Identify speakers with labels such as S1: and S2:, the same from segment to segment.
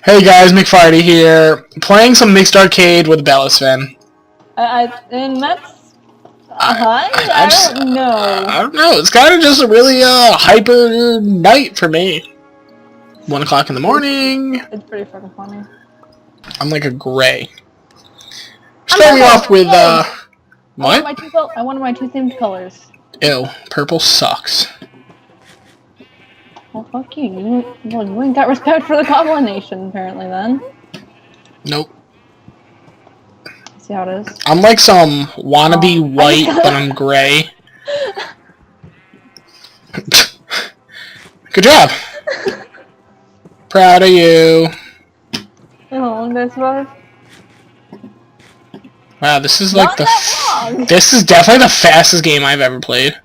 S1: Hey guys, McFarty here, playing some mixed arcade with AbelasFen.
S2: And that's I don't know.
S1: I don't know. It's kind of just a really hyper night for me. 1 o'clock in the morning.
S2: It's pretty fucking funny.
S1: I'm like a gray. Starting off with what?
S2: I wanted my two themed colors.
S1: Ew, purple sucks.
S2: Well, fuck you. You ain't got respect for the Goblin Nation, apparently, then.
S1: Nope.
S2: See how it is?
S1: I'm like some wannabe white, but I'm gray. Good job. Proud of you.
S2: How long did I survive?
S1: Wow, this is like
S2: long.
S1: This is definitely the fastest game I've ever played.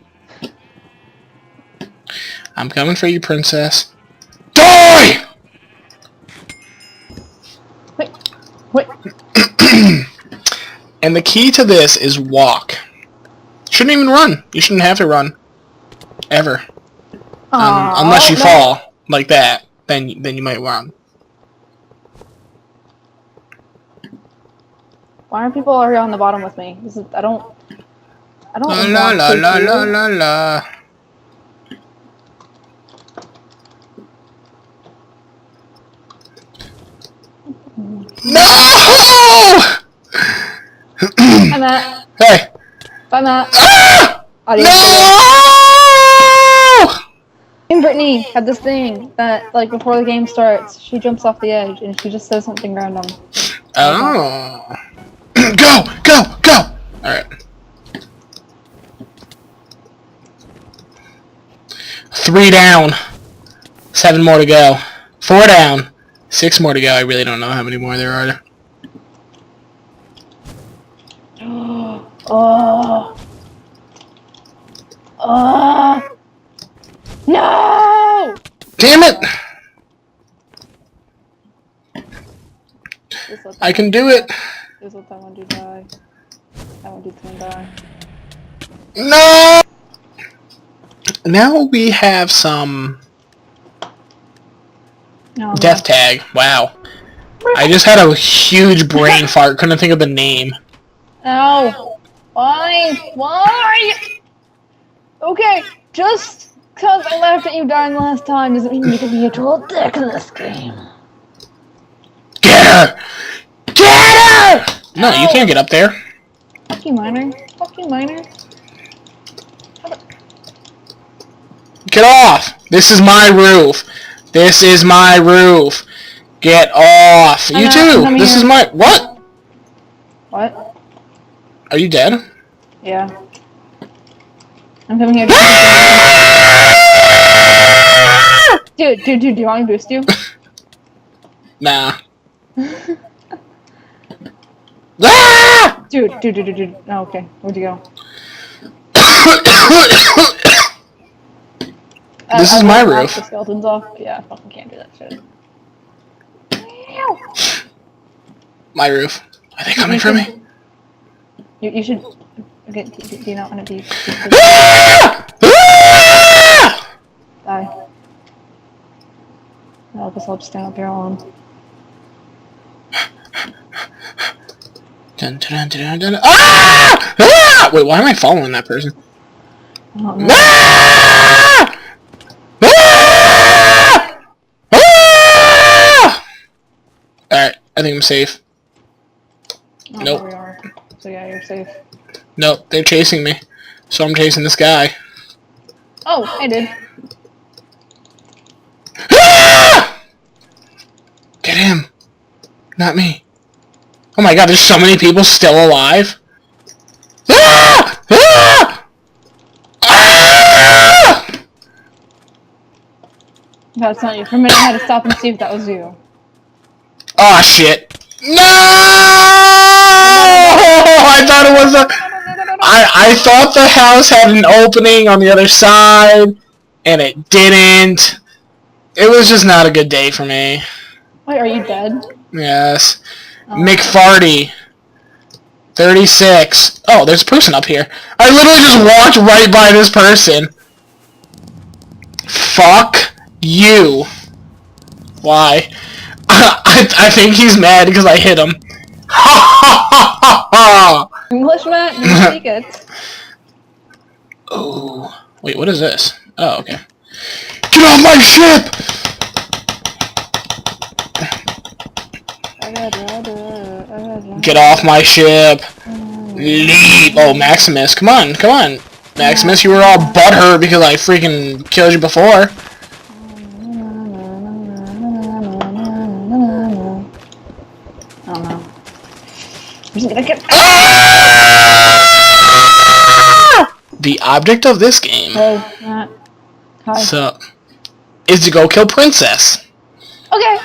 S1: I'm coming for you, princess. Die!
S2: Wait.
S1: And the key to this is walk. Shouldn't even run. You shouldn't have to run. Ever. Unless you fall like that, then you might run.
S2: Why aren't people already on the bottom with me? I don't
S1: La la la la la la. No!
S2: Hi, Matt.
S1: Hey.
S2: Bye, Matt.
S1: Ah! No!
S2: And Brittany had this thing that, like, before the game starts, she jumps off the edge and she just says something random.
S1: Oh. Go! Go! Go! Alright. 3 down. 7 more to go. 4 down. 6 more to go. I really don't know how many more there are.
S2: No!
S1: Damn it! I can do it.
S2: Just let that one dude die. That one dude's gonna die.
S1: No! Now we have some death tag. Wow. I just had a huge brain fart. Couldn't think of the name.
S2: Ow! Why? Why? Okay, just because I laughed at you dying last time doesn't mean you can be a total dick in this game.
S1: Get her! Get her! No, you can't get up there.
S2: Fuck you, Miner. Fuck you, Miner.
S1: Get off! This is my roof. This is my roof. Get off. You too. This is my... What?
S2: What?
S1: Are you dead?
S2: Yeah. I'm coming here to... Dude, do you want me to boost you?
S1: Nah. Ah!
S2: Dude. Oh, okay. Where'd you go?
S1: This is my roof.
S2: The skeletons off? Yeah, I fucking can't do that shit.
S1: My roof. Are they coming for me?
S2: You should... Okay, do you not want to be... Die. I guess I'll just stand up here alone.
S1: Dun, dun, dun, dun, dun. Ah! Ah! Wait, why am I following that person? Ah! Ah! Ah! Alright, I think I'm safe. Nope.
S2: We are. So yeah, you're safe.
S1: Nope, they're chasing me. So I'm chasing this guy.
S2: Oh, I did.
S1: Ah! Get him. Not me. Oh my god, there's so many people still alive. Ah! Ah! Ah!
S2: That's not you. For a minute, I had to stop and see if that was you.
S1: Oh shit. No! I thought it was a... I thought the house had an opening on the other side, and it didn't. It was just not a good day for me.
S2: Wait, are you dead?
S1: Yes. McFarty. 36. Oh, there's a person up here. I literally just walked right by this person. Fuck you. Why? I think he's mad because I hit him. Ha ha ha ha ha!
S2: English, Matt? Do you speak it?
S1: Oh, wait, what is this? Oh, okay. Get off my ship! Get off my ship! Leave! Oh, Maximus, come on, come on. Maximus, you were all butthurt because I freaking killed you before.
S2: I don't know. I'm just gonna get.
S1: The object of this game.
S2: Hey, Matt. Hi.
S1: So, is to go kill Princess.
S2: Okay.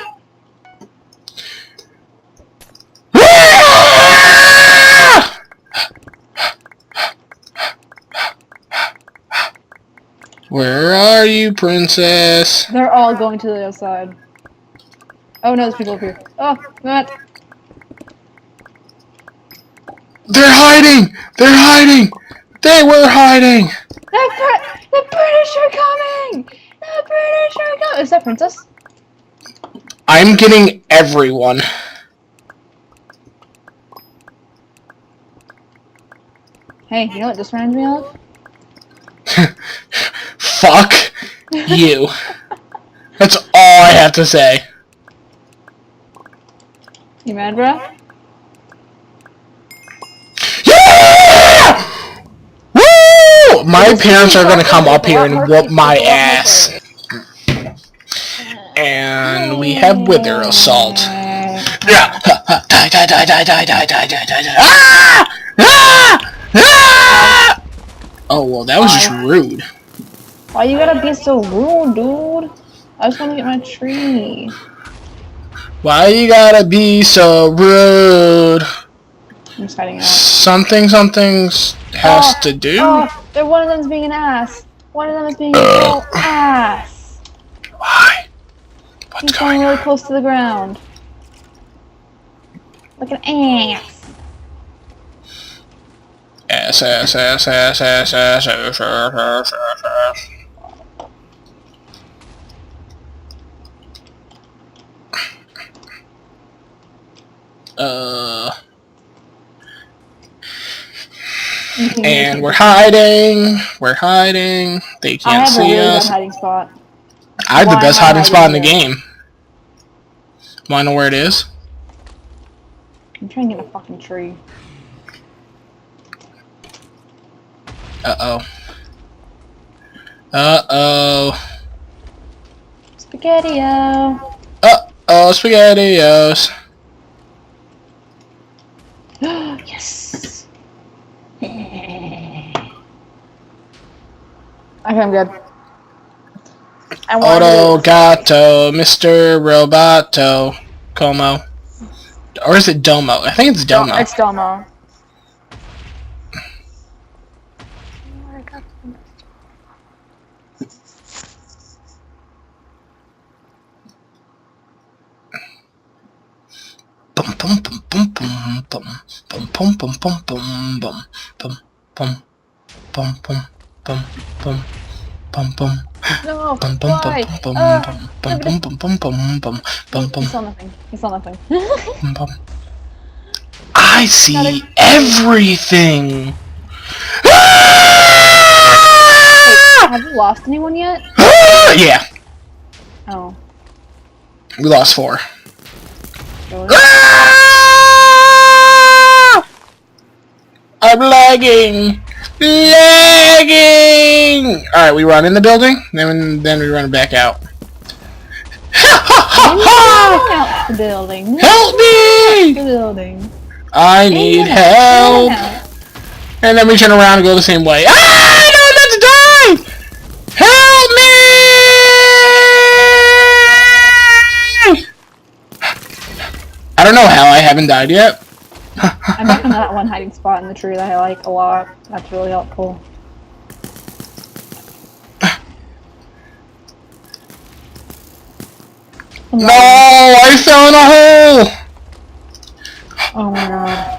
S1: Where are you, Princess?
S2: They're all going to the other side. Oh no, there's people up here. Oh, Matt.
S1: They're hiding! They're hiding! They were hiding!
S2: The British are coming! The British are coming! Is that Princess?
S1: I'm getting everyone.
S2: Hey, you know what this reminds me of?
S1: Fuck you. That's all I have to say.
S2: You mad, bro?
S1: Yeah! Woo! My parents are gonna come up here and whoop my ass. And we have Wither Assault. Yeah. Die, die, die, die, die, die, die, die, die, die. Ah! Ah! Ah! Oh, well, that was just rude.
S2: Why you gotta be so rude, dude? I just wanna get my tree.
S1: Why you gotta be so rude?
S2: I'm just hiding out.
S1: Something's has to do.
S2: Oh, one of them's being an ass. One of them is being a real ass.
S1: Why? What's
S2: He's
S1: going
S2: going really
S1: on?
S2: close to the ground. Like an ass.
S1: Ass, ass, ass, ass, ass, ass, ass, ass, ass, ass, ass. And we're hiding. We're hiding. They can't see
S2: I have a really
S1: us.
S2: good hiding spot.
S1: I have the
S2: Why
S1: best
S2: am I
S1: hiding spot in the
S2: hiding
S1: game. Wanna know where it is?
S2: I'm trying to get a fucking tree.
S1: Uh-oh. Uh-oh.
S2: Spaghetti-o.
S1: Uh-oh, SpaghettiOs.
S2: Yes. Okay, I'm good.
S1: Auto Gato, Mr. Roboto, Como. Or is it Domo? I think it's Domo.
S2: It's Domo.
S1: Bum bum bum bum bum bum bum bum bum bum bum bum bum bum bum bum bum bum bum.
S2: No,
S1: Bum bum bum
S2: why?
S1: bum bum bum bum bum bum bum bum bum
S2: He saw nothing. He saw nothing.
S1: bum bum. I see everything.
S2: Wait, have you lost anyone yet?
S1: Yeah,
S2: Oh.
S1: we lost 4.
S2: Really?
S1: I'm lagging! Lagging! Alright, we run in the building, then we run back out.
S2: Out the building.
S1: Help me!
S2: The building.
S1: I need help! And then we turn around and go the same way. Ah! No, I'm about to die! Help me! I don't know how I haven't died yet.
S2: I'm back on that one hiding spot in the tree that I like a lot. That's really helpful.
S1: No, I fell in a hole!
S2: Oh my god.